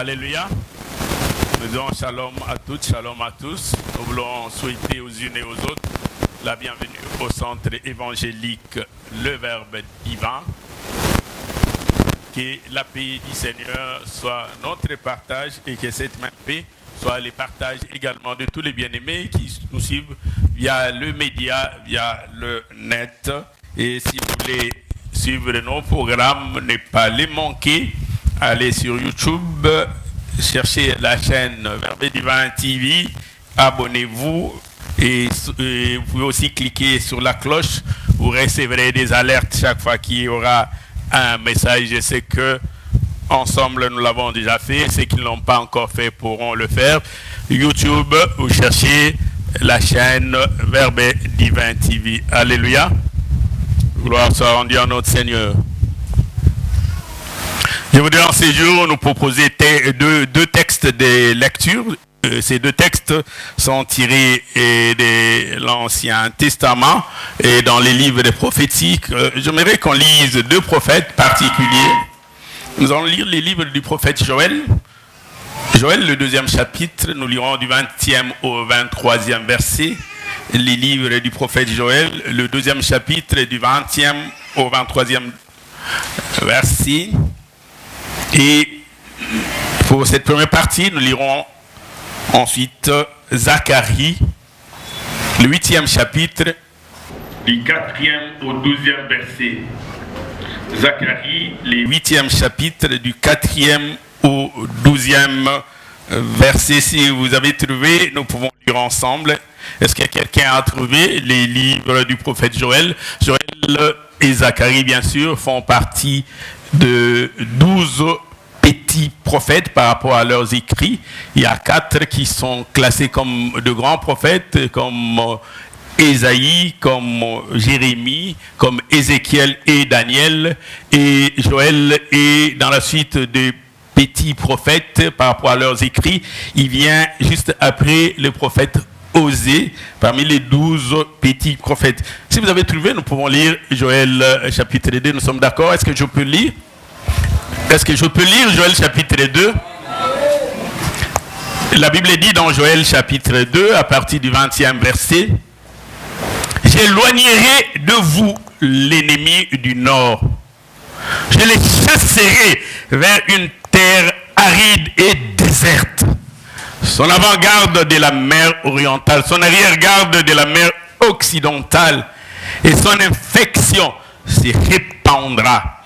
Alléluia. Nous disons shalom à toutes, shalom à tous. Nous voulons souhaiter aux unes et aux autres la bienvenue au centre évangélique Le Verbe Divin. Que la paix du Seigneur soit notre partage et que cette même paix soit le partage également de tous les bien-aimés qui nous suivent via le média, via le net. Et si vous voulez suivre nos programmes, ne pas les manquer, allez sur YouTube, cherchez la chaîne Verbe Divin TV, abonnez-vous et vous pouvez aussi cliquer sur la cloche, vous recevrez des alertes chaque fois qu'il y aura un message. Je sais que ensemble nous l'avons déjà fait, ceux qui ne l'ont pas encore fait pourront le faire. YouTube, vous cherchez la chaîne Verbe Divin TV. Alléluia. Gloire soit rendue à notre Seigneur. Je voudrais en ces jours nous proposer deux textes de lecture. Ces deux textes sont tirés de l'Ancien Testament et dans les livres des prophétiques. J'aimerais qu'on lise deux prophètes particuliers. Nous allons lire les livres du prophète Joël. Joël, le 2e chapitre, nous lirons du 20e au 23e verset. Les livres du prophète Joël, le 2e chapitre, du 20e au 23e verset. Et pour cette première partie, nous lirons ensuite Zacharie, le 8e chapitre, du 4e au 12e verset. Zacharie, le 8e chapitre, du 4e au 12e verset. Si vous avez trouvé, nous pouvons lire ensemble. Est-ce que quelqu'un a trouvé les livres du prophète Joël? Joël et Zacharie, bien sûr, font partie de 12 petits prophètes par rapport à leurs écrits. Il y a 4 qui sont classés comme de grands prophètes, comme Ésaïe, comme Jérémie, comme Ézéchiel et Daniel. Et Joël est dans la suite des petits prophètes par rapport à leurs écrits. Il vient juste après le prophète Osée, parmi les 12 petits prophètes. Si vous avez trouvé, nous pouvons lire Joël chapitre 2. Nous sommes d'accord? Est-ce que je peux lire? Est-ce que je peux lire Joël chapitre 2? La Bible dit dans Joël chapitre 2, à partir du 20e verset, « J'éloignerai de vous l'ennemi du nord. Je les chasserai vers une terre aride et déserte. Son avant-garde de la mer orientale, son arrière-garde de la mer occidentale, et son infection se répandra.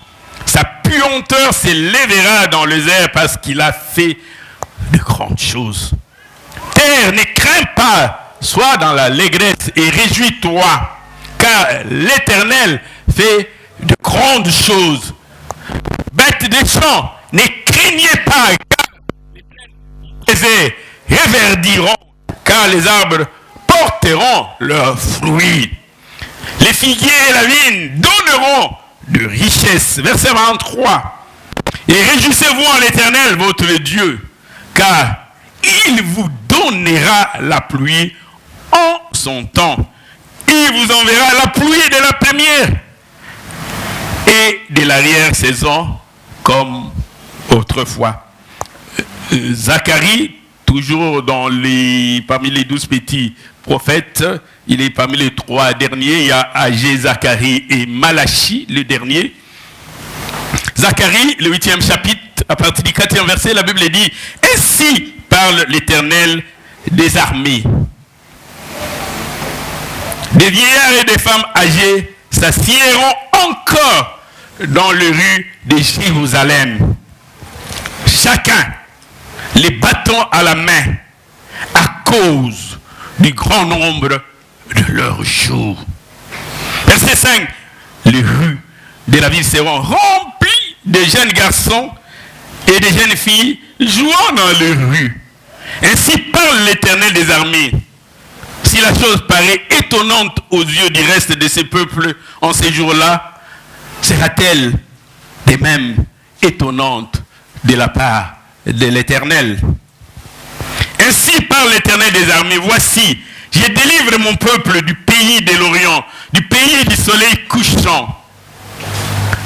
Sa puanteur s'élèvera dans les airs parce qu'il a fait de grandes choses. Terre, ne crains pas, sois dans l'allégresse et réjouis-toi, car l'Éternel fait de grandes choses. Bêtes des champs, ne craignez pas, car les airs reverdiront, car les arbres porteront leurs fruits. Les figuiers et la vigne donneront de richesse. Verset 23. Et réjouissez-vous en l'Éternel, votre Dieu, car il vous donnera la pluie en son temps. Il vous enverra la pluie de la première et de l'arrière-saison comme autrefois. Zacharie, toujours parmi les 12 petits prophètes, il est parmi les 3 derniers. Il y a Agé, Zacharie et Malachie, le dernier. Zacharie, le 8e chapitre, à partir du 4e verset, la Bible dit « Ainsi parle l'Éternel des armées. Des vieillards et des femmes âgées s'assiéront encore dans les rues de Jérusalem. Chacun les bâtons à la main à cause du grand nombre de leur jour. Verset 5. Les rues de la ville seront remplies de jeunes garçons et de jeunes filles jouant dans les rues. Ainsi parle l'Éternel des armées. Si la chose paraît étonnante aux yeux du reste de ces peuples en ces jours-là, sera-t-elle de même étonnante de la part de l'Éternel? Ainsi parle l'Éternel des armées. Voici, je délivre mon peuple du pays de l'Orient, du pays du soleil couchant.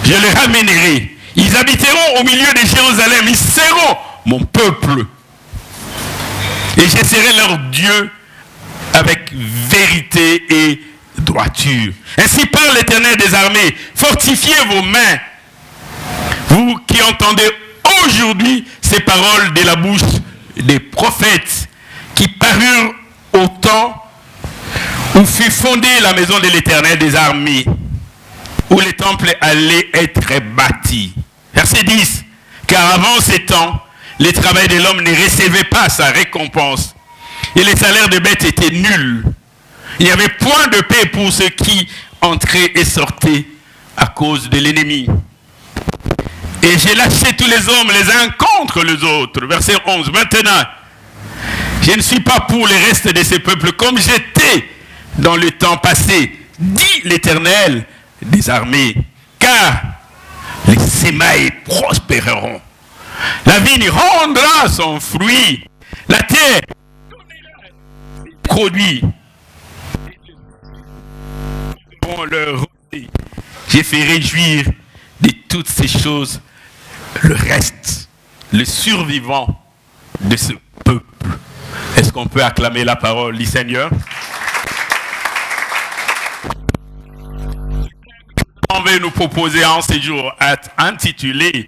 Je les ramènerai. Ils habiteront au milieu de Jérusalem. Ils seront mon peuple. Et je serai leur Dieu avec vérité et droiture. Ainsi parle l'Éternel des armées. Fortifiez vos mains. Vous qui entendez aujourd'hui ces paroles de la bouche des prophètes qui parurent au temps où fut fondée la maison de l'Éternel des armées, où le temple allait être bâti. Verset 10. Car avant ces temps, le travail de l'homme ne recevait pas sa récompense et les salaires des bêtes étaient nuls. Il n'y avait point de paix pour ceux qui entraient et sortaient à cause de l'ennemi. Et j'ai lâché tous les hommes les uns contre les autres. Verset 11. Maintenant, je ne suis pas pour les restes de ces peuples comme j'étais dans le temps passé, dit l'Éternel des armées. Car les sémailles prospéreront. La vigne rendra son fruit. La terre donnera ses produits. J'ai fait réjouir de toutes ces choses le reste, le survivant de ce peuple. Est-ce qu'on peut acclamer la parole du Seigneur? On va nous proposer en ce jour intitulé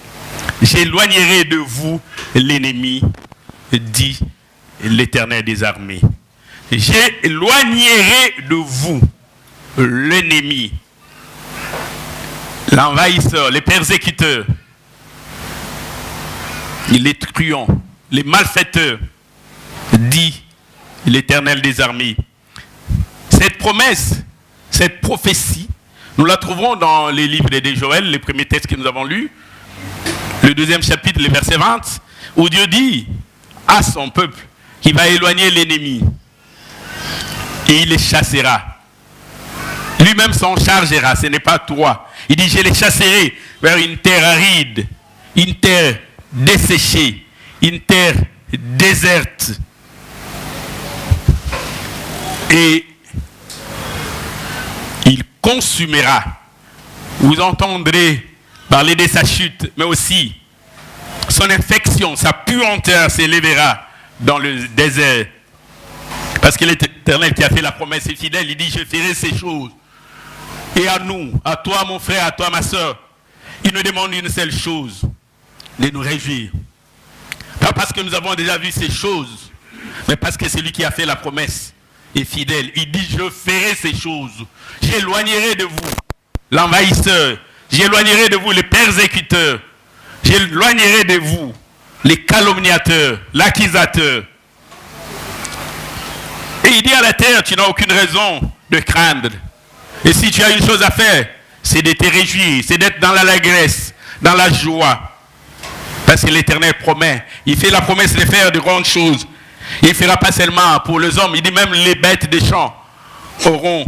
« J'éloignerai de vous l'ennemi, dit l'Éternel des armées. » J'éloignerai de vous l'ennemi, l'envahisseur, les persécuteurs, les truands, les malfaiteurs, dit l'Éternel des armées. Cette promesse, cette prophétie, nous la trouvons dans les livres de Joël, les premiers textes que nous avons lus, le 2e chapitre, le verset 20, où Dieu dit à son peuple qu'il va éloigner l'ennemi et il les chassera. Lui-même s'en chargera, ce n'est pas toi. Il dit, je les chasserai vers une terre aride, une terre desséchée, une terre déserte. Et il consumera. Vous entendrez parler de sa chute, mais aussi son infection, sa puanteur s'élèvera dans le désert. Parce que l'Éternel qui a fait la promesse est fidèle, il dit, je ferai ces choses. Et à nous, à toi mon frère, à toi ma soeur, il nous demande une seule chose, de nous réjouir. Pas parce que nous avons déjà vu ces choses, mais parce que celui qui a fait la promesse est fidèle. Il dit, je ferai ces choses. J'éloignerai de vous l'envahisseur. J'éloignerai de vous les persécuteurs. J'éloignerai de vous les calomniateurs, l'accusateur. Et il dit à la terre, tu n'as aucune raison de craindre. Et si tu as une chose à faire, c'est de te réjouir, c'est d'être dans l'allégresse, dans la joie. Parce que l'Éternel promet, il fait la promesse de faire de grandes choses. Il ne fera pas seulement pour les hommes, il dit même les bêtes des champs auront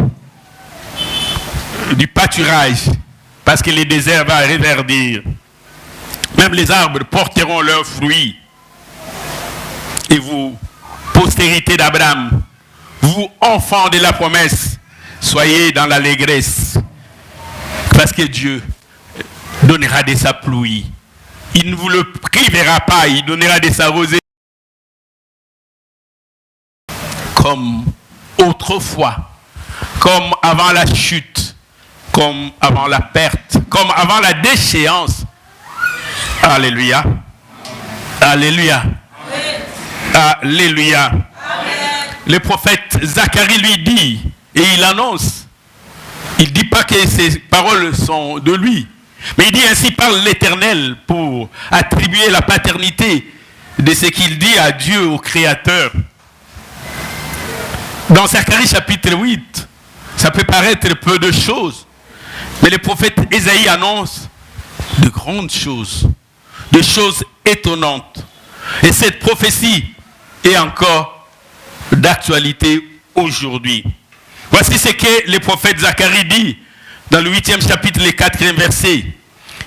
du pâturage, parce que le désert va reverdir. Même les arbres porteront leurs fruits. Et vous, postérité d'Abraham, vous, enfants de la promesse, soyez dans l'allégresse. Parce que Dieu donnera de sa pluie. Il ne vous le privera pas, il donnera de sa rosée. Comme autrefois, comme avant la chute, comme avant la perte, comme avant la déchéance. Alléluia. Alléluia. Alléluia. Le prophète Zacharie lui dit, et il annonce, il ne dit pas que ces paroles sont de lui, mais il dit ainsi parle l'Éternel pour attribuer la paternité de ce qu'il dit à Dieu, au Créateur. Dans Zacharie chapitre 8, ça peut paraître peu de choses, mais le prophète Ésaïe annonce de grandes choses, de choses étonnantes. Et cette prophétie est encore d'actualité aujourd'hui. Voici ce que le prophète Zacharie dit dans le 8e chapitre, le 4e verset.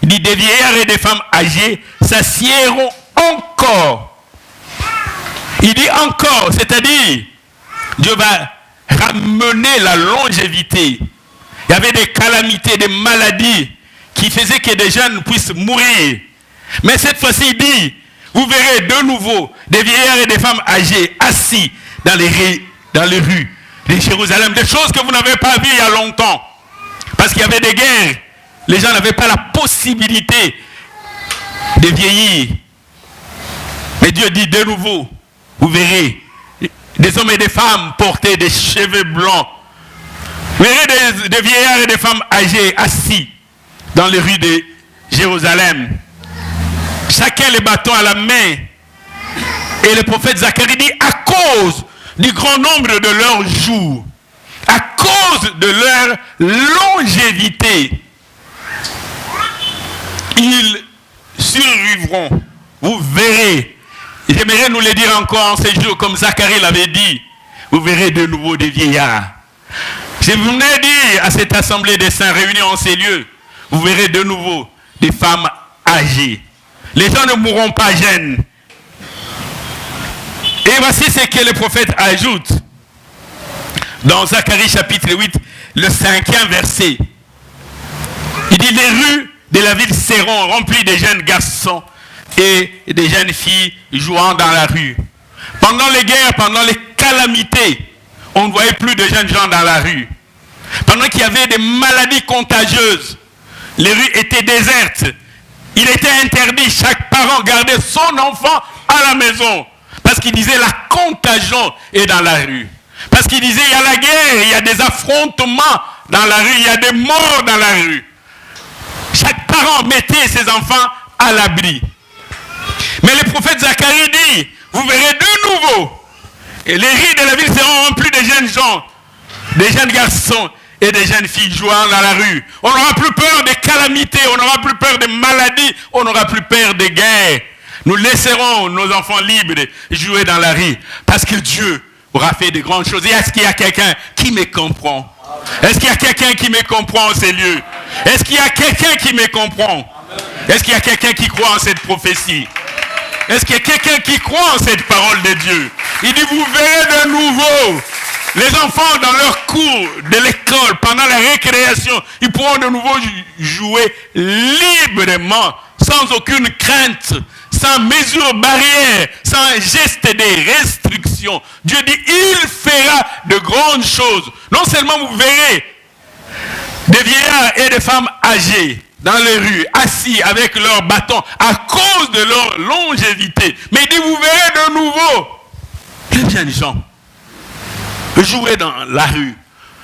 Il dit, des vieillards et des femmes âgées s'assiéront encore. Il dit encore, c'est-à-dire, Dieu va ramener la longévité. Il y avait des calamités, des maladies qui faisaient que des jeunes puissent mourir. Mais cette fois-ci, il dit, vous verrez de nouveau des vieillards et des femmes âgées assis dans les rues de Jérusalem. Des choses que vous n'avez pas vues il y a longtemps. Parce qu'il y avait des guerres. Les gens n'avaient pas la possibilité de vieillir. Mais Dieu dit de nouveau, vous verrez des hommes et des femmes porter des cheveux blancs. Vous verrez des vieillards et des femmes âgées assis dans les rues de Jérusalem. Chacun les bâtons à la main. Et le prophète Zacharie dit, à cause du grand nombre de leurs jours, à cause de leur longévité, ils survivront. Vous verrez. J'aimerais nous le dire encore en ces jours, comme Zacharie l'avait dit. Vous verrez de nouveau des vieillards. Je venais dire à cette assemblée des saints réunis en ces lieux, vous verrez de nouveau des femmes âgées. Les gens ne mourront pas jeunes. Et voici ce que le prophète ajoute dans Zacharie chapitre 8, le 5e verset. Il dit, les rues de la ville seront remplies de jeunes garçons et des jeunes filles jouant dans la rue. Pendant les guerres, pendant les calamités, on ne voyait plus de jeunes gens dans la rue. Pendant qu'il y avait des maladies contagieuses, les rues étaient désertes. Il était interdit, chaque parent gardait son enfant à la maison. Parce qu'il disait la contagion est dans la rue. Parce qu'il disait il y a la guerre, il y a des affrontements dans la rue, il y a des morts dans la rue. Chaque parent mettait ses enfants à l'abri. Mais le prophète Zacharie dit, vous verrez de nouveau, et les rues de la ville seront remplies de jeunes gens, des jeunes garçons et des jeunes filles jouant dans la rue. On n'aura plus peur des calamités, on n'aura plus peur des maladies, on n'aura plus peur des guerres. Nous laisserons nos enfants libres de jouer dans la rue, parce que Dieu aura fait de grandes choses. Et est-ce qu'il y a quelqu'un qui me comprend? Est-ce qu'il y a quelqu'un qui me comprend en ces lieux? Est-ce qu'il y a quelqu'un qui me comprend? Est-ce qu'il y a quelqu'un qui croit en cette prophétie? Est-ce qu'il y a quelqu'un qui croit en cette parole de Dieu? Il dit, vous verrez de nouveau les enfants dans leur cours de l'école, pendant la récréation, ils pourront de nouveau jouer librement, sans aucune crainte, sans mesure barrière, sans geste de restriction. Dieu dit, il fera de grandes choses. Non seulement vous verrez des vieillards et des femmes âgées dans les rues, assis avec leurs bâtons, à cause de leur longévité. Mais il dit, vous verrez de nouveau les jeunes gens jouer dans la rue.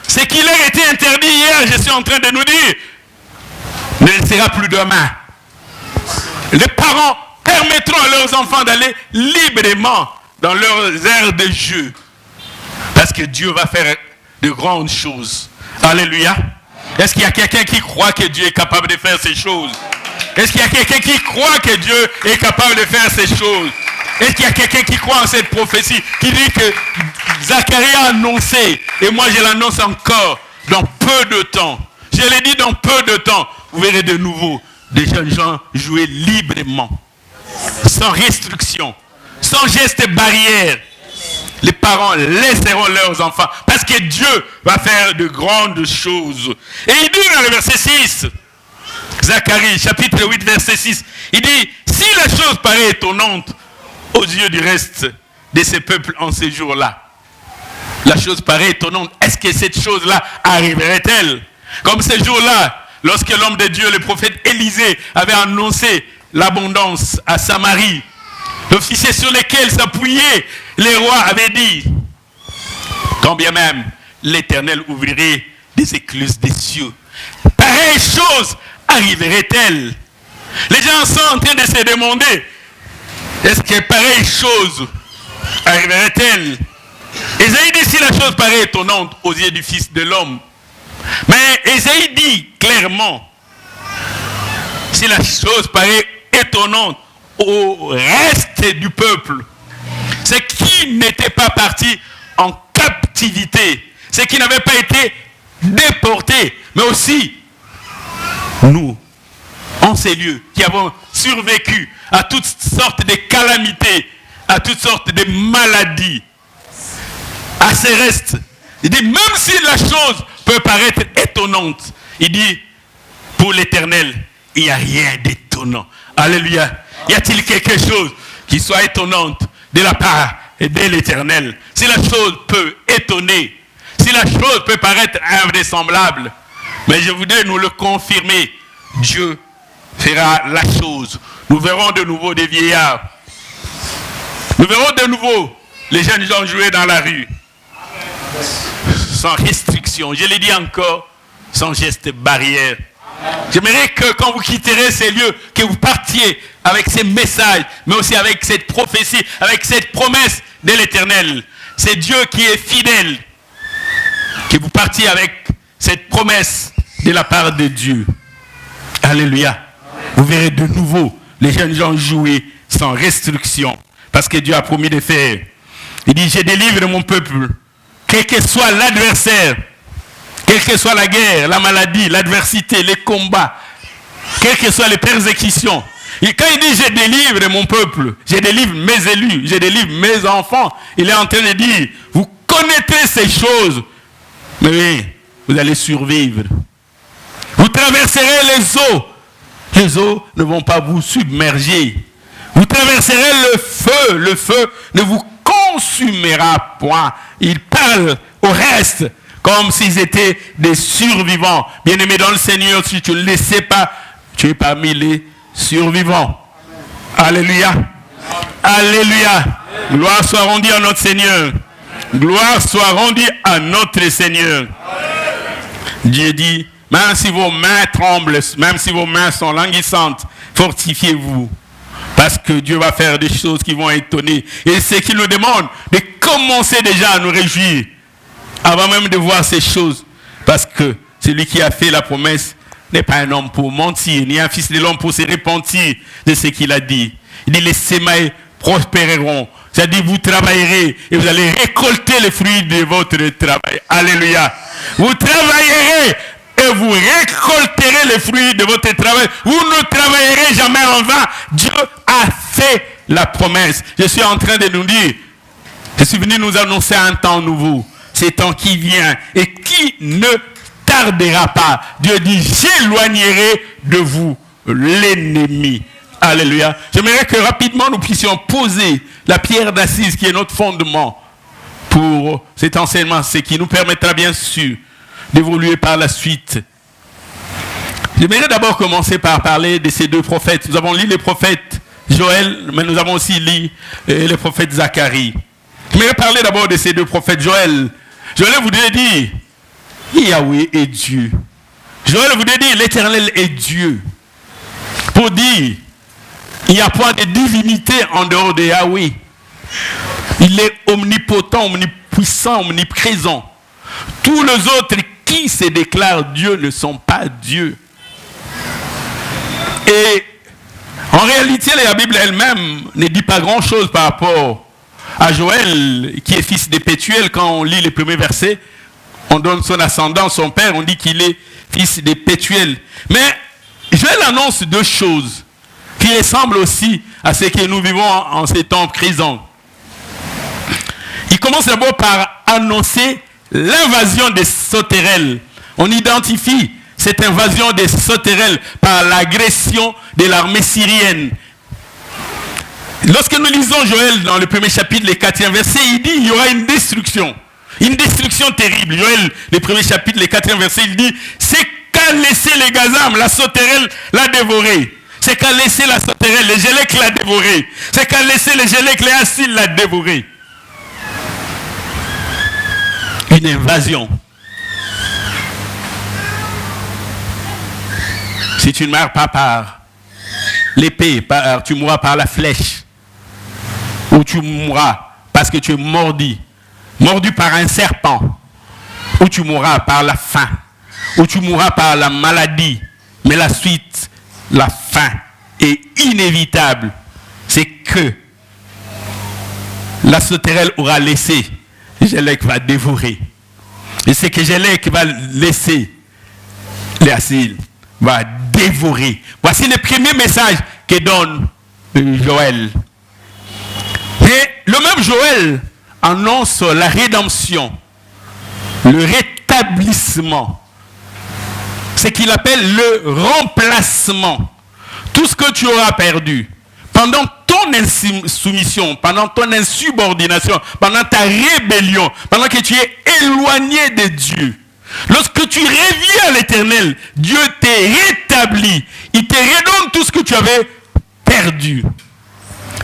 Ce qui leur était interdit hier, je suis en train de nous dire, ne le sera plus demain. Les parents permettront à leurs enfants d'aller librement dans leurs aires de jeu. Parce que Dieu va faire de grandes choses. Alléluia. Est-ce qu'il y a quelqu'un qui croit que Dieu est capable de faire ces choses? Est-ce qu'il y a quelqu'un qui croit que Dieu est capable de faire ces choses? Est-ce qu'il y a quelqu'un qui croit en cette prophétie, qui dit que Zacharie a annoncé, et moi je l'annonce encore, dans peu de temps. Je l'ai dit, dans peu de temps, vous verrez de nouveau des jeunes gens jouer librement, sans restriction, sans geste barrière. Les parents laisseront leurs enfants, parce que Dieu va faire de grandes choses. Et il dit dans le verset 6, Zacharie, chapitre 8, verset 6, il dit, si la chose paraît étonnante aux yeux du reste de ces peuples en ces jours-là, la chose paraît étonnante. Est-ce que cette chose-là arriverait-elle? Comme ces jours-là, lorsque l'homme de Dieu, le prophète Élisée, avait annoncé l'abondance à Samarie, l'officier sur lequel s'appuyaient les rois avait dit, quand bien même l'Éternel ouvrirait des écluses des cieux, pareille chose arriverait-elle? Les gens sont en train de se demander, est-ce que pareille chose arriverait-elle? Ésaïe dit si la chose paraît étonnante aux yeux du Fils de l'homme. Mais Ésaïe dit clairement, si la chose paraît étonnante au reste du peuple, c'est qui n'était pas parti en captivité, c'est qui n'avait pas été déporté, mais aussi nous, en ces lieux, qui avons survécu à toutes sortes de calamités, à toutes sortes de maladies, à ces restes. Il dit, même si la chose peut paraître étonnante, il dit, pour l'Éternel, il n'y a rien d'étonnant. Alléluia. Y a-t-il quelque chose qui soit étonnante de la part de l'Éternel? Si la chose peut étonner, si la chose peut paraître invraisemblable, mais je voudrais nous le confirmer, Dieu fera la chose. Nous verrons de nouveau des vieillards. Nous verrons de nouveau les jeunes gens jouer dans la rue. Sans restriction. Je l'ai dit encore, sans geste barrière. J'aimerais que quand vous quitterez ces lieux, que vous partiez avec ces messages, mais aussi avec cette prophétie, avec cette promesse de l'Éternel. C'est Dieu qui est fidèle. Que vous partiez avec cette promesse de la part de Dieu. Alléluia. Vous verrez de nouveau les jeunes gens jouer sans restriction. Parce que Dieu a promis de faire. Il dit, je délivre mon peuple. Quel que soit l'adversaire, quelle que soit la guerre, la maladie, l'adversité, les combats, quelles que soient les persécutions. Et quand il dit je délivre mon peuple, je délivre mes élus, je délivre mes enfants, il est en train de dire, vous connaîtrez ces choses, mais oui, vous allez survivre. Vous traverserez les eaux ne vont pas vous submerger. Vous traverserez le feu ne vous consumera point. Il parle au reste comme s'ils étaient des survivants. Bien-aimés dans le Seigneur, si tu ne le sais pas, tu es parmi les survivants. Alléluia. Alléluia. Gloire soit rendue à notre Seigneur. Gloire soit rendue à notre Seigneur. Dieu dit, même si vos mains tremblent, même si vos mains sont languissantes, fortifiez-vous. Parce que Dieu va faire des choses qui vont étonner. Et c'est qu'il nous demande de commencer déjà à nous réjouir avant même de voir ces choses. Parce que celui qui a fait la promesse n'est pas un homme pour mentir, ni un fils de l'homme pour se repentir de ce qu'il a dit. Il dit, les semailles prospéreront. C'est-à-dire, vous travaillerez et vous allez récolter les fruits de votre travail. Alléluia. Vous travaillerez et vous récolterez les fruits de votre travail. Vous ne travaillerez jamais en vain. Dieu a fait la promesse. Je suis en train de nous dire, je suis venu nous annoncer un temps nouveau. C'est temps qui vient et qui ne tardera pas. Dieu dit, j'éloignerai de vous l'ennemi. Alléluia. J'aimerais que rapidement nous puissions poser la pierre d'assise qui est notre fondement pour cet enseignement, ce qui nous permettra bien sûr d'évoluer par la suite. J'aimerais d'abord commencer par parler de ces deux prophètes. Nous avons lu les prophètes Joël, mais nous avons aussi lu les prophètes Zacharie. J'aimerais parler d'abord de ces deux prophètes. Joël voudrait dire, Yahweh est Dieu. Joël voudrait dire, l'Éternel est Dieu. Pour dire, il n'y a point de divinité en dehors de Yahweh. Il est omnipotent, omnipuissant, omniprésent. Tous les autres qui se déclarent Dieu ne sont pas Dieu. Et en réalité, la Bible elle-même ne dit pas grand-chose par rapport à Joël, qui est fils de Pétuel. Quand on lit les premiers versets, on donne son ascendant, son père, on dit qu'il est fils de Pétuel. Mais Joël annonce deux choses qui ressemblent aussi à ce que nous vivons en ces temps présents. Il commence d'abord par annoncer l'invasion des sauterelles. On identifie cette invasion des sauterelles par l'agression de l'armée syrienne. Lorsque nous lisons Joël dans le premier chapitre, le 4e verset, il dit qu'il y aura une destruction terrible. Joël, le premier chapitre, le 4e verset, il dit, c'est qu'a laissé les gazam, la sauterelle l'a dévoré. C'est qu'a laissé la sauterelle, les gélèques l'a dévoré. C'est qu'a laissé les gélèques, les acides l'a dévoré. Une invasion. Si tu ne meurs pas par l'épée, tu mourras par la flèche. Ou tu mourras parce que tu es mordu mordu par un serpent, ou tu mourras par la faim, ou tu mourras par la maladie. Mais la suite, la fin est inévitable. C'est que la sauterelle aura laissé, Gélec va dévorer. Et c'est que Gélec va laisser, Léacile va dévorer. Voici le premier message que donne Joël. Et le même Joël annonce la rédemption, le rétablissement, ce qu'il appelle le remplacement. Tout ce que tu auras perdu pendant ton insoumission, pendant ton insubordination, pendant ta rébellion, pendant que tu es éloigné de Dieu. Lorsque tu reviens à l'Éternel, Dieu t'est rétabli. Il te redonne tout ce que tu avais perdu.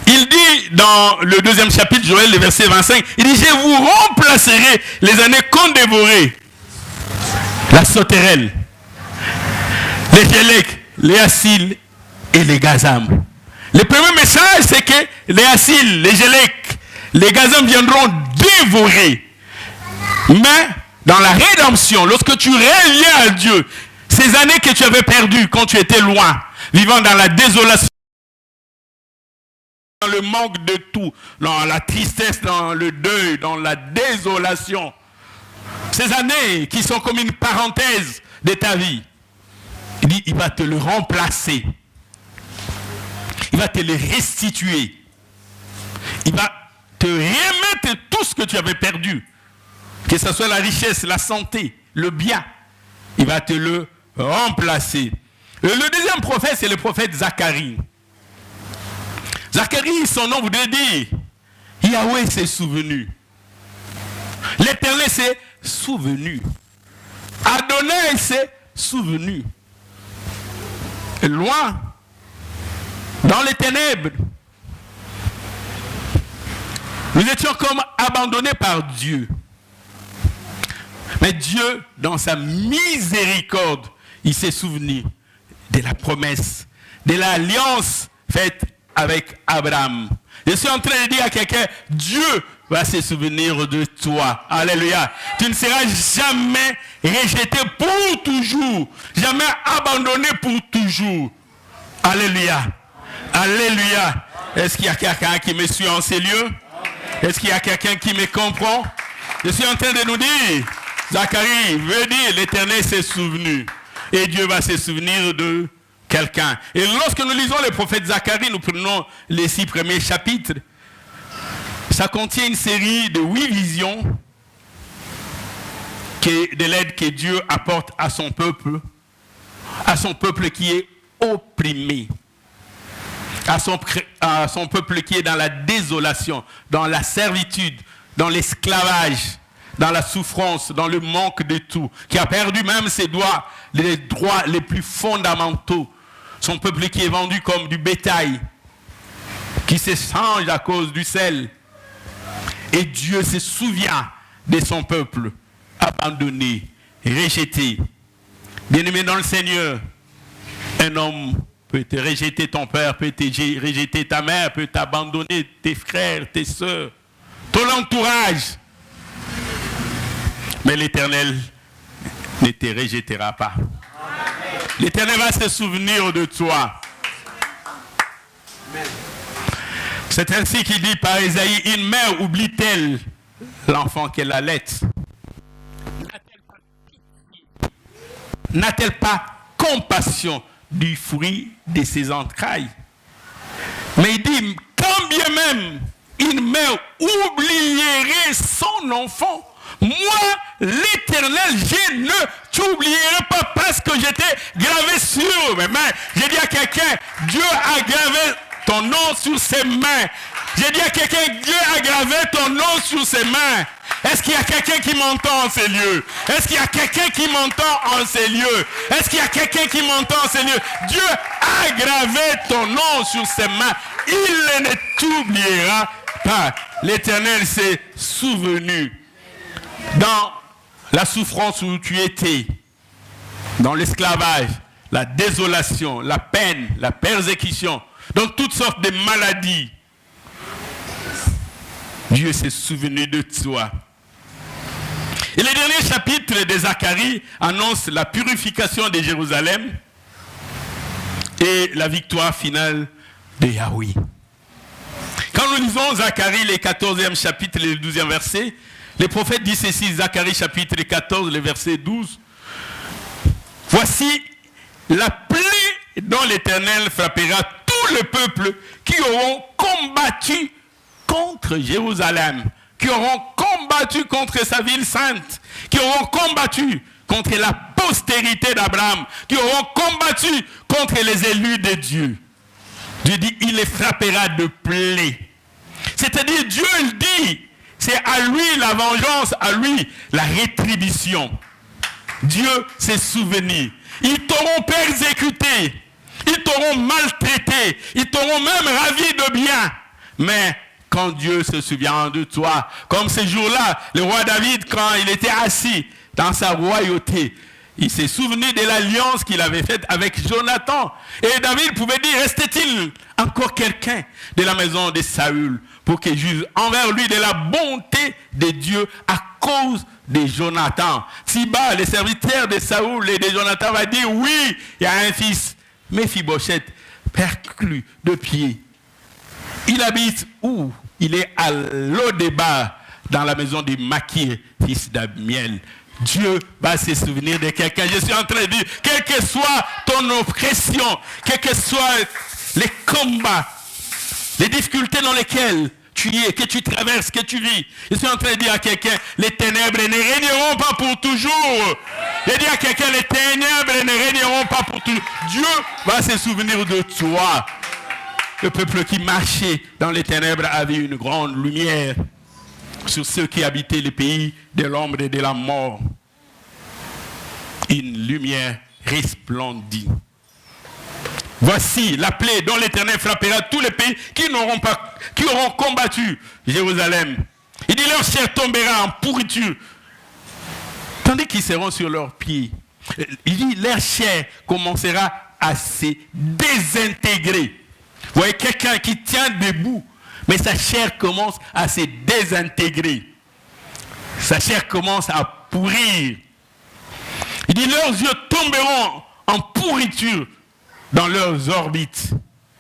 Il dit dans le 2e chapitre, Joël, le verset 25, il dit, je vous remplacerai les années qu'ont dévoré la sauterelle, les Gélec, les Assil et les Gazam. Le premier message, c'est que les Assil, les Gélec, les Gazam viendront dévorer. Mais dans la rédemption, lorsque tu reviens à Dieu, ces années que tu avais perdues quand tu étais loin, vivant dans la désolation, dans le manque de tout, dans la tristesse, dans le deuil, dans la désolation, ces années qui sont comme une parenthèse de ta vie, il dit, il va te le remplacer. Il va te le restituer. Il va te remettre tout ce que tu avais perdu. Que ce soit la richesse, la santé, le bien. Il va te le remplacer. Le deuxième prophète, c'est le prophète Zacharie. Zacharie, son nom voudrait dire, Yahweh s'est souvenu. L'Éternel s'est souvenu. Adonai s'est souvenu. Et loin, dans les ténèbres, nous étions comme abandonnés par Dieu. Mais Dieu, dans sa miséricorde, il s'est souvenu de la promesse, de l'alliance faite avec Abraham. Je suis en train de dire à quelqu'un, Dieu va se souvenir de toi. Alléluia. Tu ne seras jamais rejeté pour toujours. Jamais abandonné pour toujours. Alléluia. Alléluia. Est-ce qu'il y a quelqu'un qui me suit en ces lieux? Est-ce qu'il y a quelqu'un qui me comprend? Je suis en train de nous dire, Zacharie veut dire, l'Éternel s'est souvenu. Et Dieu va se souvenir de quelqu'un. Et lorsque nous lisons le prophète Zacharie, nous prenons les 6 premiers chapitres. Ça contient une série de 8 visions de l'aide que Dieu apporte à son peuple qui est opprimé, à son peuple qui est dans la désolation, dans la servitude, dans l'esclavage, dans la souffrance, dans le manque de tout, qui a perdu même ses droits, les droits les plus fondamentaux. Son peuple qui est vendu comme du bétail, qui s'échange à cause du sel. Et Dieu se souvient de son peuple abandonné, rejeté. Bien-aimé dans le Seigneur, un homme peut te rejeter, ton père peut te rejeter, ta mère peut t'abandonner, tes frères, tes soeurs, ton entourage. Mais l'Éternel ne te rejettera pas. L'Éternel va se souvenir de toi. C'est ainsi qu'il dit par Ésaïe, une mère oublie-t-elle l'enfant qu'elle allait? N'a-t-elle pas compassion du fruit de ses entrailles? Mais il dit, quand bien même une mère oublierait son enfant, moi, l'Éternel, je ne t'oublierai pas parce que j'étais gravé sur mes mains. J'ai dit à quelqu'un, Dieu a gravé ton nom sur ses mains. J'ai dit à quelqu'un, Dieu a gravé ton nom sur ses mains. Est-ce qu'il y a quelqu'un qui m'entend en ces lieux? Est-ce qu'il y a quelqu'un qui m'entend en ces lieux? Est-ce qu'il y a quelqu'un qui m'entend en ces lieux? Dieu a gravé ton nom sur ses mains. Il ne t'oubliera pas. L'Éternel s'est souvenu. Dans la souffrance où tu étais, dans l'esclavage, la désolation, la peine, la persécution, dans toutes sortes de maladies, Dieu s'est souvenu de toi. Et le dernier chapitre de Zacharie annonce la purification de Jérusalem et la victoire finale de Yahweh. Quand nous lisons Zacharie, le 14e chapitre, le 12e verset, les prophètes disent ceci, Zacharie chapitre 14, le verset 12. Voici la plaie dont l'Éternel frappera tout le peuple qui auront combattu contre Jérusalem, qui auront combattu contre sa ville sainte, qui auront combattu contre la postérité d'Abraham, qui auront combattu contre les élus de Dieu. Dieu dit, il les frappera de plaie. C'est-à-dire, Dieu il dit, c'est à lui la vengeance, à lui la rétribution. Dieu s'est souvenu. Ils t'auront persécuté, ils t'auront maltraité, ils t'auront même ravi de bien. Mais quand Dieu se souvient de toi, comme ce jour-là, le roi David, quand il était assis dans sa royauté, il s'est souvenu de l'alliance qu'il avait faite avec Jonathan. Et David pouvait dire, restait-il encore quelqu'un de la maison de Saül pour qu'il juge envers lui de la bonté de Dieu à cause de Jonathan. Si bas, les serviteurs de Saül et de Jonathan va dire, oui, il y a un fils, Méphibosheth, perclus de pied. Il habite où? Il est à Lo-débar, dans la maison de Makir, fils d'Amiel. Dieu va se souvenir de quelqu'un. Je suis en train de dire, quelle que soit ton oppression, quels que soient les combats, les difficultés dans lesquelles tu es, que tu traverses, que tu vis, je suis en train de dire à quelqu'un, les ténèbres ne régneront pas pour toujours. Je dis à quelqu'un, les ténèbres ne régneront pas pour toujours. Dieu va se souvenir de toi. Le peuple qui marchait dans les ténèbres avait une grande lumière sur ceux qui habitaient le pays de l'ombre et de la mort. Une lumière resplendit. Voici la plaie dont l'Éternel frappera tous les pays qui auront combattu Jérusalem. Il dit, leur chair tombera en pourriture, tandis qu'ils seront sur leurs pieds. Il dit, leur chair commencera à se désintégrer. Vous voyez quelqu'un qui tient debout, mais sa chair commence à se désintégrer. Sa chair commence à pourrir. Il dit, leurs yeux tomberont en pourriture dans leurs orbites,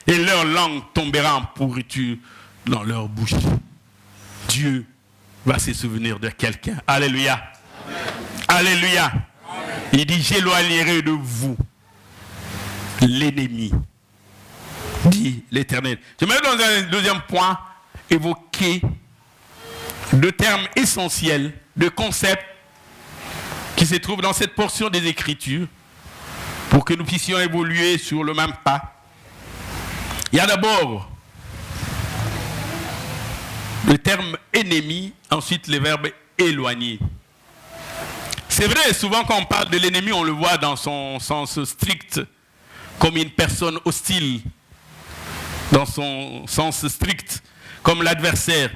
et leur langue tombera en pourriture dans leur bouche. Dieu va se souvenir de quelqu'un. Alléluia. Amen. Alléluia. Amen. Il dit, j'éloignerai de vous l'ennemi, dit l'Éternel. Je vais dans un deuxième point évoquer deux termes essentiels, deux concepts qui se trouvent dans cette portion des Écritures pour que nous puissions évoluer sur le même pas. Il y a d'abord le terme ennemi, ensuite le verbe éloigner. C'est vrai, souvent quand on parle de l'ennemi, on le voit dans son sens strict, comme une personne hostile, dans son sens strict, comme l'adversaire,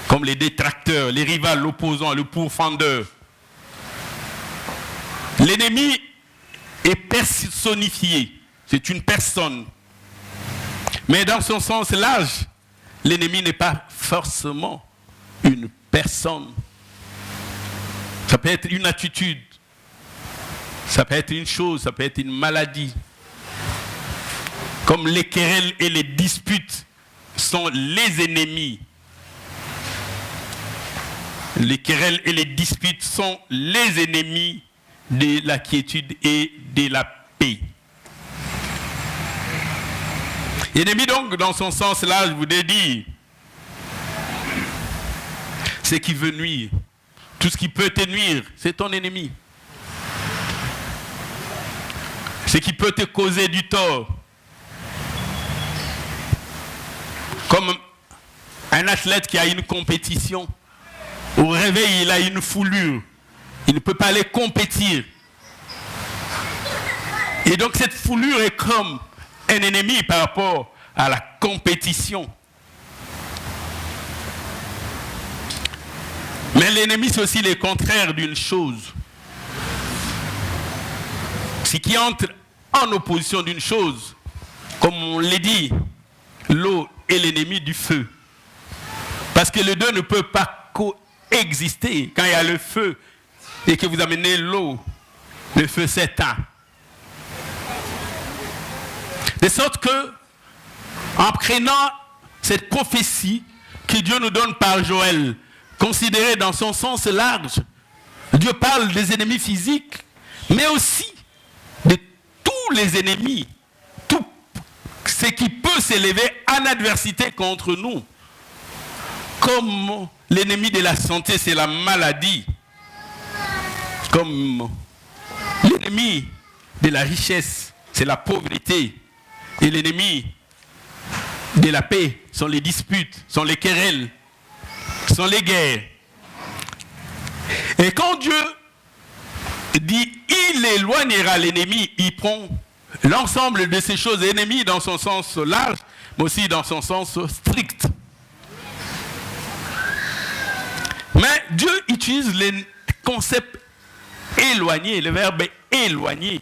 comme les détracteurs, les rivaux, l'opposant, le pourfendeur. L'ennemi est personnifié, c'est une personne. Mais dans son sens large, l'ennemi n'est pas forcément une personne. Ça peut être une attitude, ça peut être une chose, ça peut être une maladie. Comme les querelles et les disputes sont les ennemis. Les querelles et les disputes sont les ennemis de la quiétude et de la paix. Ennemi donc, dans son sens là, je voudrais dire, ce qui veut nuire. Tout ce qui peut te nuire, c'est ton ennemi. Ce qui peut te causer du tort. Comme un athlète qui a une compétition, au réveil, il a une foulure. Il ne peut pas aller compétir. Et donc cette foulure est comme un ennemi par rapport à la compétition. Mais l'ennemi, c'est aussi le contraire d'une chose. Ce qui entre en opposition d'une chose, comme on l'a dit, l'eau est l'ennemi du feu. Parce que les deux ne peuvent pas exister. Quand il y a le feu et que vous amenez l'eau, le feu s'éteint. De sorte que, en prenant cette prophétie que Dieu nous donne par Joël, considérée dans son sens large, Dieu parle des ennemis physiques, mais aussi de tous les ennemis, tout ce qui peut s'élever en adversité contre nous. Comme l'ennemi de la santé, c'est la maladie. Comme l'ennemi de la richesse, c'est la pauvreté. Et l'ennemi de la paix sont les disputes, sont les querelles, sont les guerres. Et quand Dieu dit « il éloignera l'ennemi », il prend l'ensemble de ces choses ennemies dans son sens large, mais aussi dans son sens strict. Mais Dieu utilise le concept éloigné, le verbe éloigner.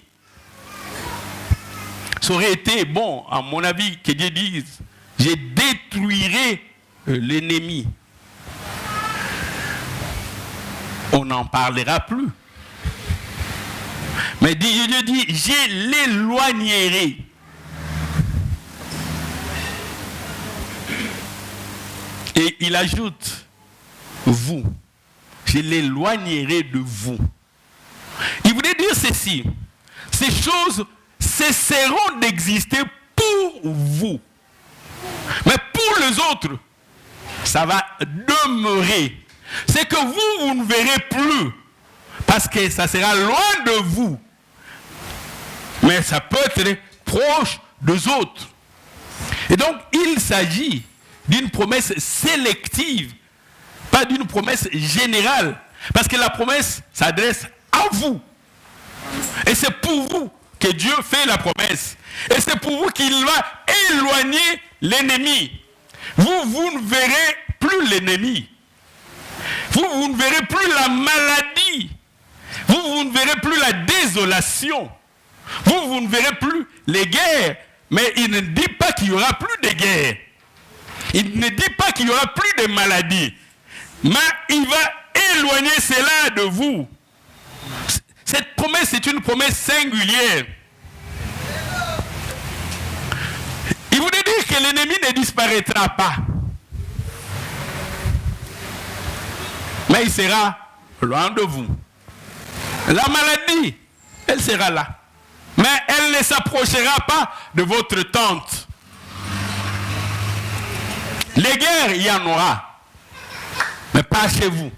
Ça aurait été bon, à mon avis, que Dieu dise « je détruirai l'ennemi ». On n'en parlera plus. Mais Dieu dit « je l'éloignerai ». Et il ajoute « vous ». Je l'éloignerai de vous. Il voulait dire ceci. Ces choses cesseront d'exister pour vous. Mais pour les autres, ça va demeurer. C'est que vous ne verrez plus. Parce que ça sera loin de vous. Mais ça peut être proche des autres. Et donc, il s'agit d'une promesse sélective, pas d'une promesse générale. Parce que la promesse s'adresse à vous. Et c'est pour vous que Dieu fait la promesse. Et c'est pour vous qu'il va éloigner l'ennemi. Vous ne verrez plus l'ennemi. Vous ne verrez plus la maladie. Vous ne verrez plus la désolation. Vous ne verrez plus les guerres. Mais il ne dit pas qu'il n'y aura plus de guerres. Il ne dit pas qu'il n'y aura plus de maladies. Mais il va éloigner cela de vous. Cette promesse est une promesse singulière. Il voulait dire que l'ennemi ne disparaîtra pas. Mais il sera loin de vous. La maladie, elle sera là. Mais elle ne s'approchera pas de votre tente. Les guerres, il y en aura. Mais pas chez vous.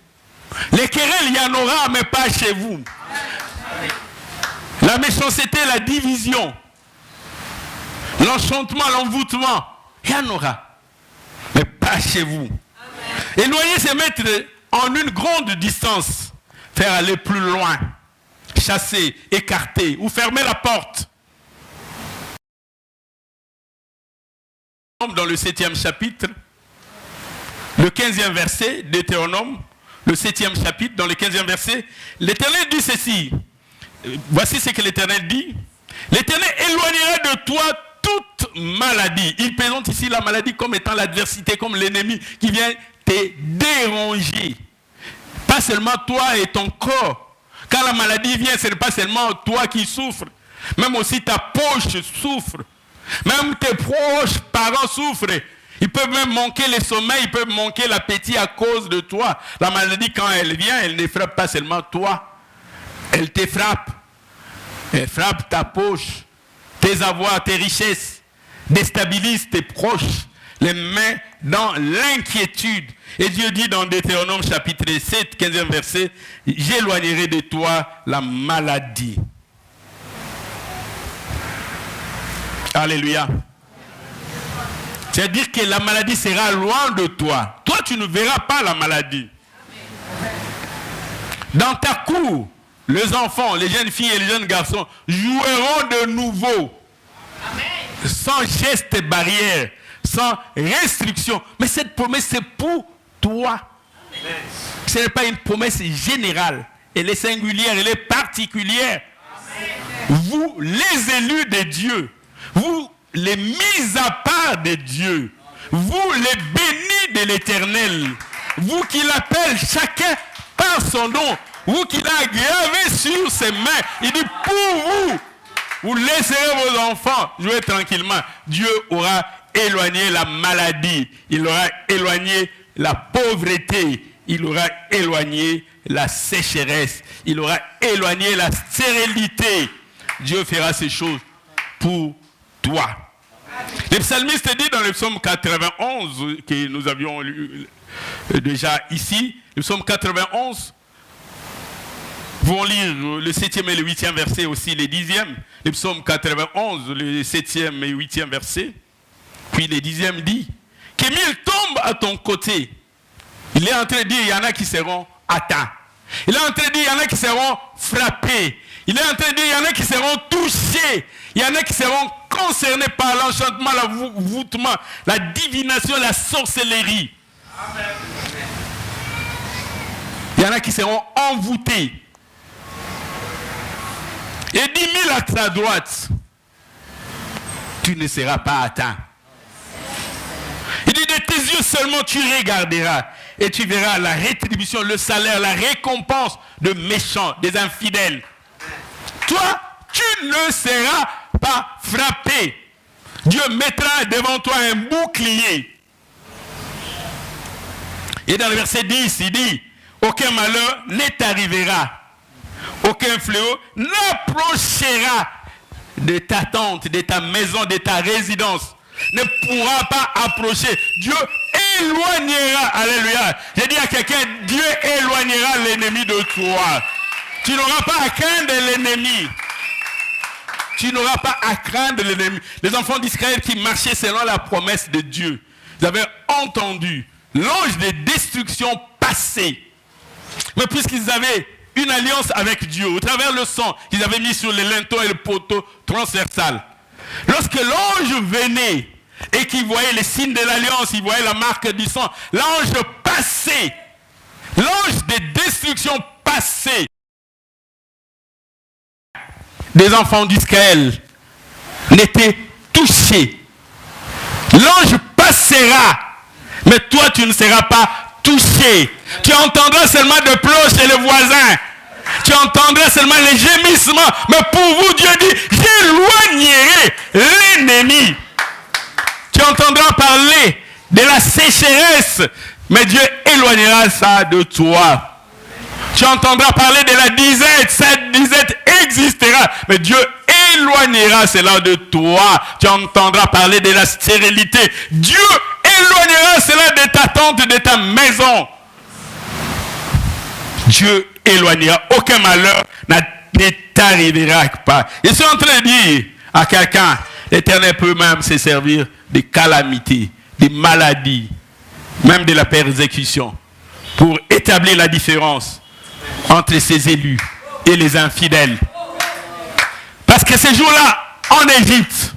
Les querelles, il y en aura, mais pas chez vous. La méchanceté, la division, l'enchantement, l'envoûtement, il y en aura. Mais pas chez vous. Éloigner, c'est mettre en une grande distance, faire aller plus loin, chasser, écarter ou fermer la porte. Dans le 7e chapitre, le 15e verset d'Hétéronome, le 7e chapitre, dans le 15e verset, l'Éternel dit ceci. Voici ce que l'Éternel dit. L'Éternel éloignera de toi toute maladie. Il présente ici la maladie comme étant l'adversité, comme l'ennemi qui vient te déranger. Pas seulement toi et ton corps. Quand la maladie vient, ce n'est pas seulement toi qui souffres. Même aussi ta poche souffre. Même tes proches parents souffrent. Ils peuvent même manquer le sommeil, ils peuvent manquer l'appétit à cause de toi. La maladie, quand elle vient, elle ne frappe pas seulement toi. Elle te frappe. Elle frappe ta poche, tes avoirs, tes richesses. Déstabilise tes proches. Les met dans l'inquiétude. Et Dieu dit dans Deutéronome chapitre 7, 15e verset, « J'éloignerai de toi la maladie. » Alléluia. C'est-à-dire que la maladie sera loin de toi. Toi, tu ne verras pas la maladie. Dans ta cour, les enfants, les jeunes filles et les jeunes garçons joueront de nouveau. Sans gestes et barrières, sans restriction. Mais cette promesse, c'est pour toi. Ce n'est pas une promesse générale. Elle est singulière, elle est particulière. Vous, les élus de Dieu, vous, les mis à part de Dieu, vous, les bénis de l'Éternel, vous qui l'appelez chacun par son nom, vous qui l'a gravé sur ses mains, il dit pour vous laisserez vos enfants jouer tranquillement. Dieu aura éloigné la maladie, il aura éloigné la pauvreté, il aura éloigné la sécheresse, il aura éloigné la stérilité. Dieu fera ces choses pour toi. Le psalmiste dit dans le psaume 91, que nous avions lu déjà ici, le psaume 91, vous allez lire le 7e et le 8e verset aussi, les 10e. Le psaume 91, le 7e et 8e verset. Puis le 10e dit, que mille tombent à ton côté. Il est en train de dire, il y en a qui seront atteints. Il est en train de dire, il y en a qui seront frappés. Il est en train de dire, il y en a qui seront touchés. Il y en a qui seront concernés par l'enchantement, l'avoutement, la divination, la sorcellerie. Amen. Il y en a qui seront envoûtés. Et 10 000 à ta droite, tu ne seras pas atteint. Il dit, de tes yeux seulement tu regarderas et tu verras la rétribution, le salaire, la récompense de méchants, des infidèles. Toi, tu ne seras pas frappé. Dieu mettra devant toi un bouclier. Et dans le verset 10, il dit, aucun malheur ne t'arrivera. Aucun fléau n'approchera de ta tente, de ta maison, de ta résidence. Ne pourra pas approcher. Dieu éloignera. Alléluia. J'ai dit à quelqu'un, Dieu éloignera l'ennemi de toi. Tu n'auras pas à craindre l'ennemi. Tu n'auras pas à craindre l'ennemi. Les enfants d'Israël qui marchaient selon la promesse de Dieu, ils avaient entendu l'ange de destruction passer. Mais puisqu'ils avaient une alliance avec Dieu, au travers le sang qu'ils avaient mis sur les linteaux et le poteau transversal. Lorsque l'ange venait et qu'il voyait les signes de l'alliance, il voyait la marque du sang, l'ange passait. L'ange de destruction passait. Des enfants d'Israël n'étaient touchés. L'ange passera, mais toi tu ne seras pas touché. Tu entendras seulement de pleurs chez le voisin. Tu entendras seulement les gémissements. Mais pour vous, Dieu dit, j'éloignerai l'ennemi. Tu entendras parler de la sécheresse, mais Dieu éloignera ça de toi. Tu entendras parler de la disette, cette disette existera, mais Dieu éloignera cela de toi. Tu entendras parler de la stérilité. Dieu éloignera cela de ta tente, de ta maison. Dieu éloignera. Aucun malheur ne t'arrivera pas. Je suis en train de dire à quelqu'un, l'Éternel peut même se servir des calamités, des maladies, même de la persécution, pour établir la différence entre ses élus et les infidèles. Parce que ces jours-là, en Égypte,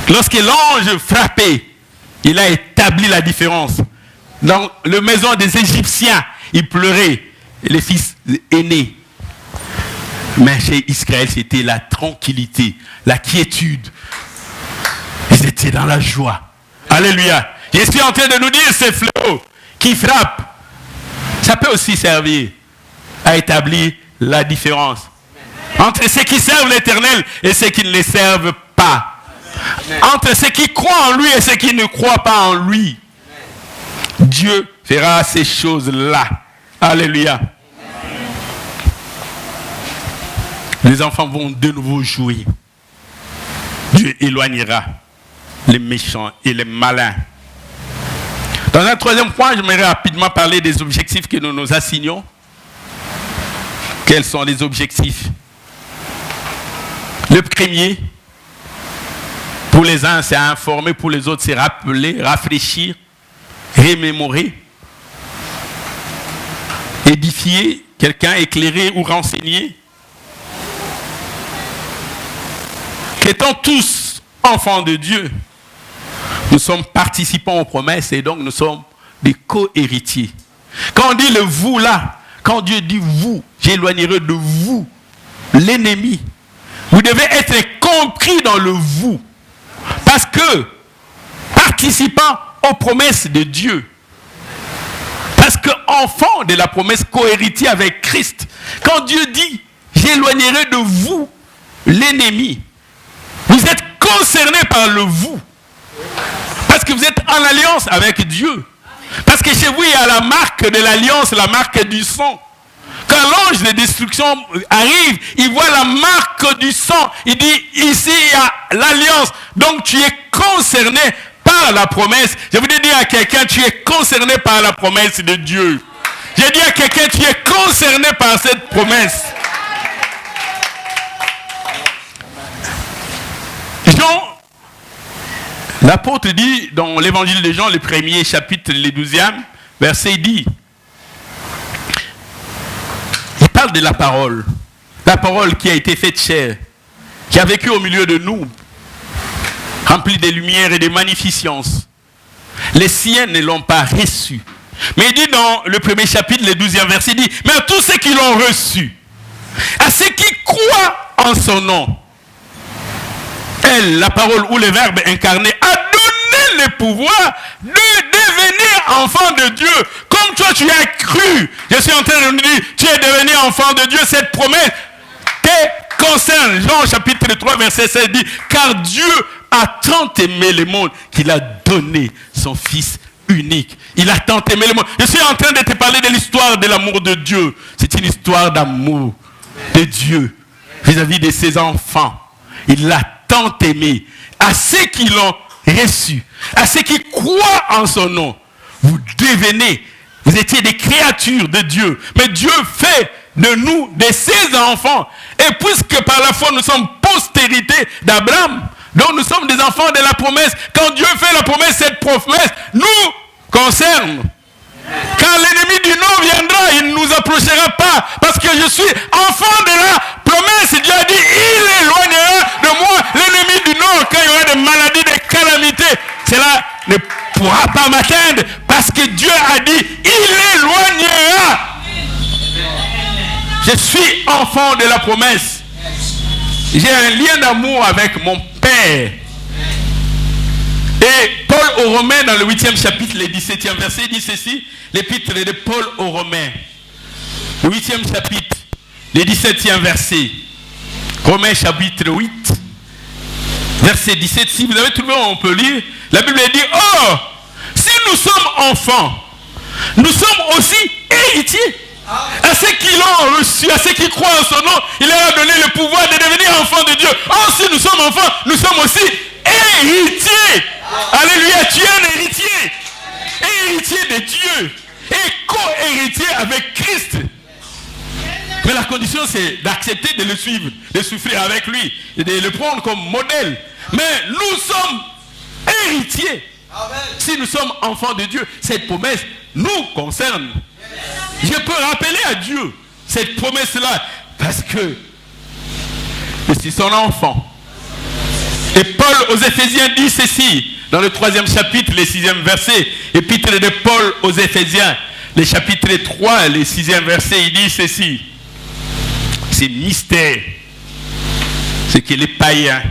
lorsque l'ange frappait, il a établi la différence. Dans la maison des Égyptiens, ils pleuraient, les fils aînés. Mais chez Israël, c'était la tranquillité, la quiétude. Ils étaient dans la joie. Alléluia. Je suis en train de nous dire, ces fléaux qui frappent, ça peut aussi servir à établir la différence entre ceux qui servent l'Éternel et ceux qui ne le servent pas. Entre ceux qui croient en lui et ceux qui ne croient pas en lui. Dieu fera ces choses-là. Alléluia. Les enfants vont de nouveau jouer. Dieu éloignera les méchants et les malins. Dans un troisième point, j'aimerais rapidement parler des objectifs que nous nous assignons. Quels sont les objectifs? Le premier, pour les uns, c'est informer, pour les autres, c'est rappeler, rafraîchir, remémorer, édifier, quelqu'un éclairer ou renseigner. Qu'étant tous enfants de Dieu, nous sommes participants aux promesses et donc nous sommes des co-héritiers. Quand on dit le vous là, quand Dieu dit vous, j'éloignerai de vous l'ennemi. Vous devez être compris dans le vous. Parce que, participant aux promesses de Dieu, enfants de la promesse, co-héritiers avec Christ. Quand Dieu dit, j'éloignerai de vous l'ennemi, vous êtes concernés par le vous. Parce que vous êtes en alliance avec Dieu. Parce que chez vous, il y a la marque de l'alliance, la marque du sang. Quand l'ange de destruction arrive, il voit la marque du sang. Il dit, ici, il y a l'alliance. Donc, tu es concerné par la promesse. Je voudrais dire à quelqu'un, tu es concerné par la promesse de Dieu. J'ai dit à quelqu'un, tu es concerné par cette promesse. Jean, l'apôtre dit dans l'évangile de Jean, le premier chapitre, le 12e verset, il dit, il parle de la parole qui a été faite chair, qui a vécu au milieu de nous, remplie de lumière et de magnificence. Les siens ne l'ont pas reçu. Mais il dit dans le premier chapitre, le 12e verset, il dit, mais à tous ceux qui l'ont reçu, à ceux qui croient en son nom, elle, la parole ou le verbe incarné, a donné le pouvoir de devenir enfant de Dieu. Comme toi, tu as cru. Je suis en train de nous dire, tu es devenu enfant de Dieu. Cette promesse te concerne. Jean chapitre 3, verset 16 dit, car Dieu a tant aimé le monde qu'il a donné son Fils unique. Il a tant aimé le monde. Je suis en train de te parler de l'histoire de l'amour de Dieu. C'est une histoire d'amour de Dieu vis-à-vis de ses enfants. Il l'a tant aimé. À ceux qui l'ont reçu, à ceux qui croient en son nom, vous devenez, vous étiez des créatures de Dieu. Mais Dieu fait de nous, de ses enfants. Et puisque par la foi nous sommes postérité d'Abraham, donc nous sommes des enfants de la promesse. Quand Dieu fait la promesse, cette promesse nous concerne. Quand l'ennemi du non viendra, il ne nous approchera pas. Parce que je suis enfant de la promesse. Dieu a dit, il éloignera de moi l'ennemi du non. Quand il y aura des maladies, des calamités, cela ne pourra pas m'atteindre. Parce que Dieu a dit, il éloignera. Je suis enfant de la promesse. J'ai un lien d'amour avec mon Père. Et Paul aux Romains, dans le 8e chapitre, le 17e verset, dit ceci, l'épître de Paul aux Romains, le 8e chapitre, le 17e verset, Romains chapitre 8, verset 17, si vous avez trouvé, on peut lire, la Bible dit, oh, si nous sommes enfants, nous sommes aussi héritiers. À ceux qui l'ont reçu, à ceux qui croient en son nom, il leur a donné le pouvoir de devenir enfants de Dieu. Oh, si nous sommes enfants, nous sommes aussi héritiers. Alléluia, tu es un héritier. Héritier de Dieu. Et co-héritier avec Christ. Mais la condition, c'est d'accepter de le suivre, de souffrir avec lui, et de le prendre comme modèle. Mais nous sommes héritiers. Si nous sommes enfants de Dieu, cette promesse nous concerne. Je peux rappeler à Dieu cette promesse-là parce que je suis son enfant. Et Paul aux Éphésiens dit ceci, dans le 3e chapitre, le 6e verset, épître de Paul aux Éphésiens, le chapitre 3, le 6e verset, il dit ceci. C'est mystère. C'est que les païens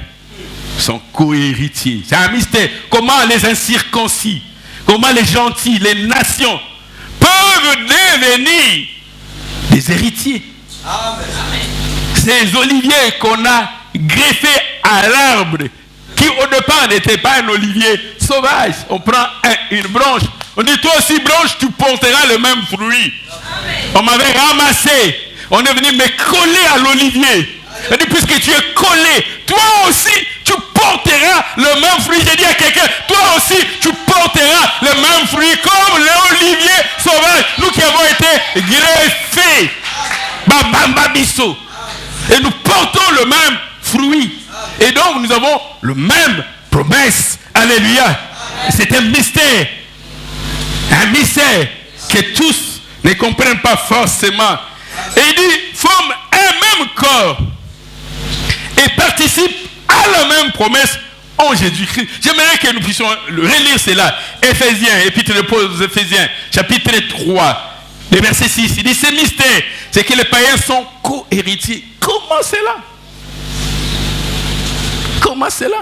sont co-héritiers. C'est un mystère. Comment les incirconcis, comment les gentils, les nations peuvent devenir des héritiers. Amen. Ces oliviers qu'on a greffés à l'arbre, qui au départ n'était pas un olivier sauvage. On prend une branche, on dit toi aussi branche, tu porteras le même fruit. Amen. On m'avait ramassé, on est venu me coller à l'olivier. On dit puisque tu es collé, toi aussi tu porteras le même fruit. J'ai dit à quelqu'un, toi aussi tu porteras le même fruit comme l'olivier sauvage. Nous qui avons été greffés, babamba biso, et nous portons le même fruit. Et donc nous avons le même promesse. Alléluia. C'est un mystère. Un mystère que tous ne comprennent pas forcément. Et il dit, forme un même corps et participe à la même promesse en Jésus-Christ. J'aimerais que nous puissions relire cela. Éphésiens, épître de Paul aux Éphésiens, chapitre 3, le verset 6. Il dit, ce mystère, c'est que les païens sont co-héritiers. Comment cela? Comment cela?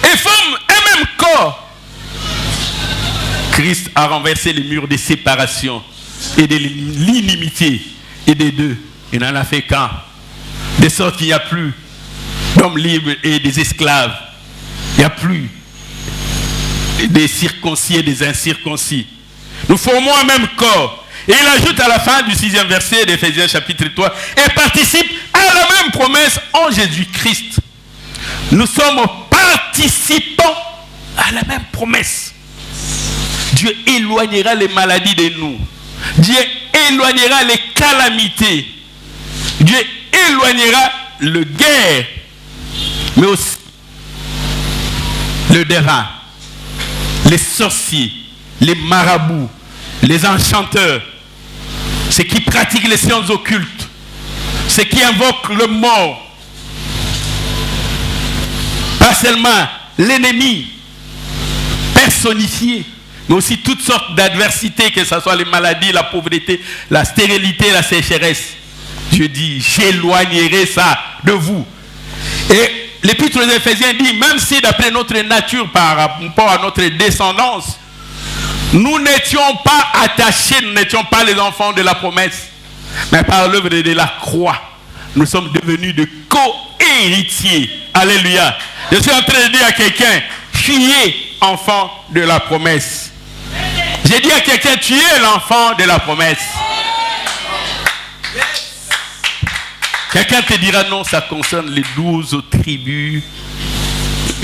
Et forment un même corps. Christ a renversé les murs de séparation et de l'inimitié et des deux. Il n'en a fait qu'un. De sorte qu'il n'y a plus d'hommes libres et des esclaves. Il n'y a plus des circoncis et des incirconcis. Nous formons un même corps. Et il ajoute à la fin du 6e verset d'Éphésiens chapitre 3, et participe à la même promesse en Jésus-Christ. Nous sommes participants à la même promesse. Dieu éloignera les maladies de nous. Dieu éloignera les calamités. Dieu éloignera le guerre, mais aussi le dérin, les sorciers, les marabouts, les enchanteurs, ceux qui pratiquent les sciences occultes, ceux qui invoquent le mort. Pas seulement l'ennemi personnifié, mais aussi toutes sortes d'adversités, que ce soit les maladies, la pauvreté, la stérilité, la sécheresse. Dieu dit, j'éloignerai ça de vous. Et l'épître aux Éphésiens dit, même si d'après notre nature, par rapport à notre descendance, nous n'étions pas attachés, nous n'étions pas les enfants de la promesse, mais par l'œuvre de la croix, nous sommes devenus de co-héritiers. Alléluia. Je suis en train de dire à quelqu'un, tu es enfant de la promesse. J'ai dit à quelqu'un, tu es l'enfant de la promesse. Quelqu'un te dira, non, ça concerne les 12 tribus.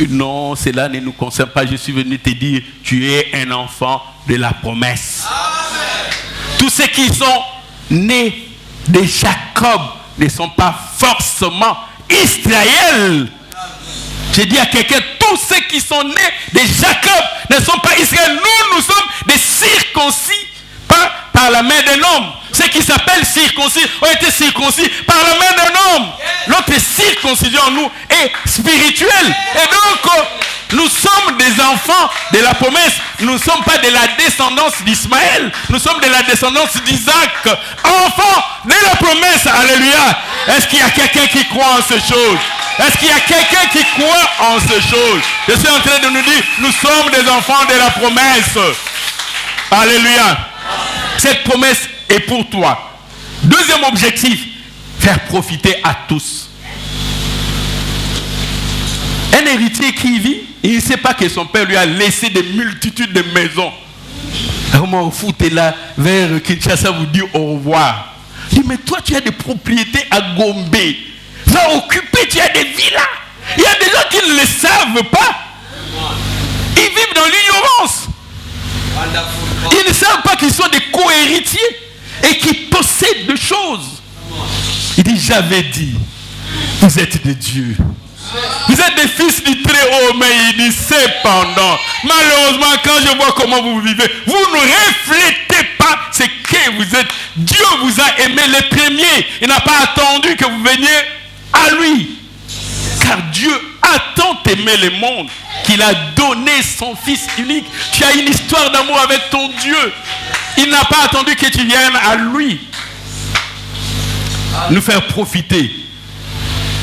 Non, cela ne nous concerne pas. Je suis venu te dire, tu es un enfant de la promesse. Amen. Tous ceux qui sont nés de Jacob ne sont pas forcément Israël. J'ai dit à quelqu'un, tous ceux qui sont nés de Jacob ne sont pas Israël. Nous sommes des circoncis, pas par la main d'un homme. Ceux qui s'appellent circoncis ont été circoncis par la main d'un homme. Notre circoncision en nous est spirituelle. Et donc, nous sommes des enfants de la promesse. Nous ne sommes pas de la descendance d'Ismaël. Nous sommes de la descendance d'Isaac. Enfants de la promesse. Alléluia. Est-ce qu'il y a quelqu'un qui croit en ces choses? Est-ce qu'il y a quelqu'un qui croit en ces choses? Je suis en train de nous dire, nous sommes des enfants de la promesse. Alléluia. Cette promesse est pour toi. Deuxième objectif, faire profiter à tous. Un héritier qui vit, il ne sait pas que son père lui a laissé des multitudes de maisons. Comment vous êtes là vers Kinshasa vous dire au revoir. Il dit, mais toi tu as des propriétés à Gombe. Va occuper, tu as des villas. Il y a des gens qui ne le savent pas. Ils vivent dans l'ignorance. Ils ne savent pas qu'ils sont des co-héritiers et qui possèdent des choses. Il dit, j'avais dit, vous êtes des dieux. Vous êtes des fils du Très-Haut, mais il dit, cependant, malheureusement, quand je vois comment vous vivez, vous ne reflétez pas ce que vous êtes. Dieu vous a aimé les premiers. Il n'a pas attendu que vous veniez à lui. Car Dieu a tant aimé le monde qu'il a donné son Fils unique. Tu as une histoire d'amour avec ton Dieu. Il n'a pas attendu que tu viennes à lui. Nous faire profiter.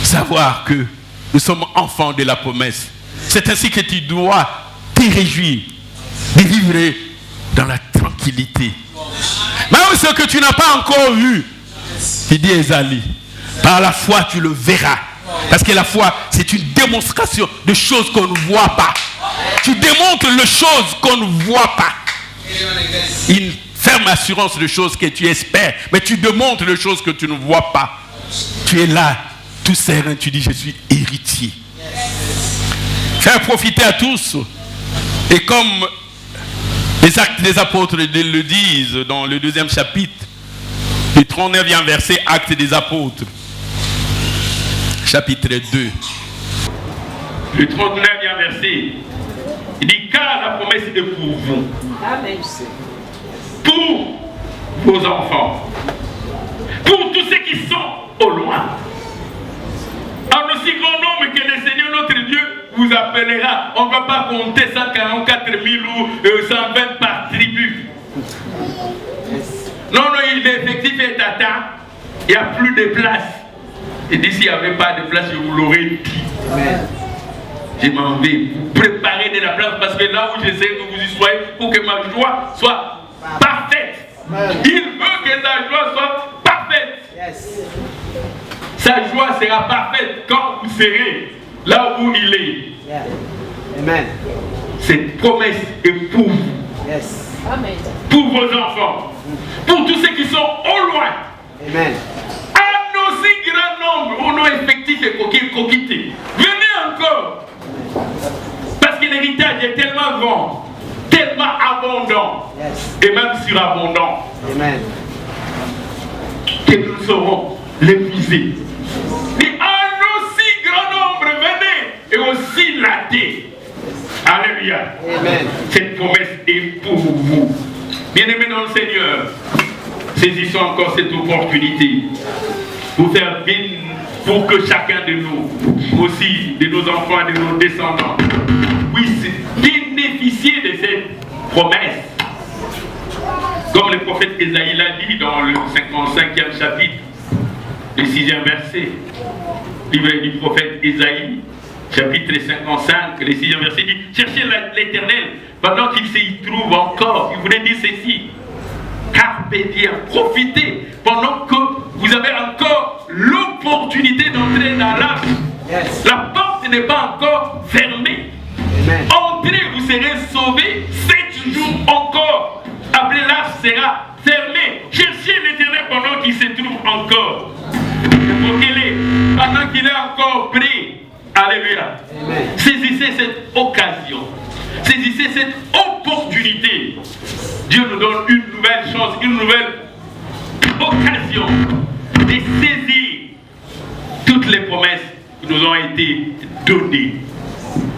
Savoir que nous sommes enfants de la promesse. C'est ainsi que tu dois te réjouir de vivre dans la tranquillité. Même ce que tu n'as pas encore vu, il dit Esalie, par la foi tu le verras. Parce que la foi, c'est une démonstration de choses qu'on ne voit pas. Tu démontres les choses qu'on ne voit pas. Une ferme assurance de choses que tu espères, mais tu démontres les choses que tu ne vois pas. Tu es là, tout serein, tu dis, je suis héritier. Faire profiter à tous. Et comme les Actes des Apôtres le disent dans le 2e chapitre, le 39e verset, Actes des Apôtres, chapitre 2. Le 39e verset, il dit, car la promesse est pour vous. Amen. Pour vos enfants. Pour tous ceux qui sont au loin. En aussi grand nombre que le Seigneur notre Dieu vous appellera. On ne va pas compter 144 000 ou 120 par tribu. Non, l'effectif est atteint. Il n'y a plus de place. Et d'ici, il n'y avait pas de place, je vous l'aurais dit. Je m'en vais. Vous préparez de la place parce que là où je sais que vous y soyez, pour que ma joie soit parfaite. Il veut que ta joie soit parfaite. Yes. Sa joie sera parfaite quand vous serez là où il est. Yeah. Amen. Cette promesse est pour vous. Yes. Amen. Pour vos enfants. Pour tous ceux qui sont au loin. Amen. Un aussi grand nombre, au nom effectif et coquité. Venez encore. Parce que l'héritage est tellement grand, tellement abondant, Yes. et même surabondant, Amen. que nous saurons l'épuiser. Et un aussi grand nombre, venez et aussi latter. Alléluia. Amen. Cette promesse est pour vous. Bien-aimés dans le Seigneur, saisissons encore cette opportunité pour faire bien, pour que chacun de nous, aussi de nos enfants et de nos descendants, puisse bénéficier de cette promesse. Comme le prophète Ésaïe l'a dit dans le 55e chapitre, le 6e verset, livre du prophète Ésaïe, chapitre 55, le 6e verset dit, cherchez l'Éternel pendant qu'il s'y trouve encore. Il voulait dire ceci, carpe diem, profitez pendant que vous avez encore l'opportunité d'entrer dans l'arche. Yes. La porte n'est pas encore fermée. Amen. Entrez, vous serez sauvés 7 jours encore. Après l'arche sera fermée. Cherchez l'Éternel pendant qu'il se trouve encore. Évoquez-le pendant qu'il est encore prêt. Alléluia. Amen. Saisissez cette occasion. Saisissez cette opportunité. Dieu nous donne une nouvelle chance, une nouvelle occasion de saisir toutes les promesses qui nous ont été données.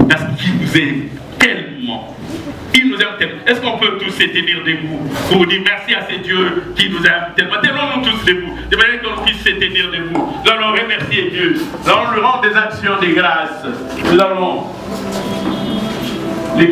Parce qu'il nous aime tellement. Il nous aime tellement. Est-ce qu'on peut tous se tenir debout pour dire merci à ce Dieu qui nous aime tellement? Tenons-nous tous debout, de manière qu'on puisse se tenir debout. Nous allons remercier Dieu. Nous allons lui rendre des actions de grâce. Nous allons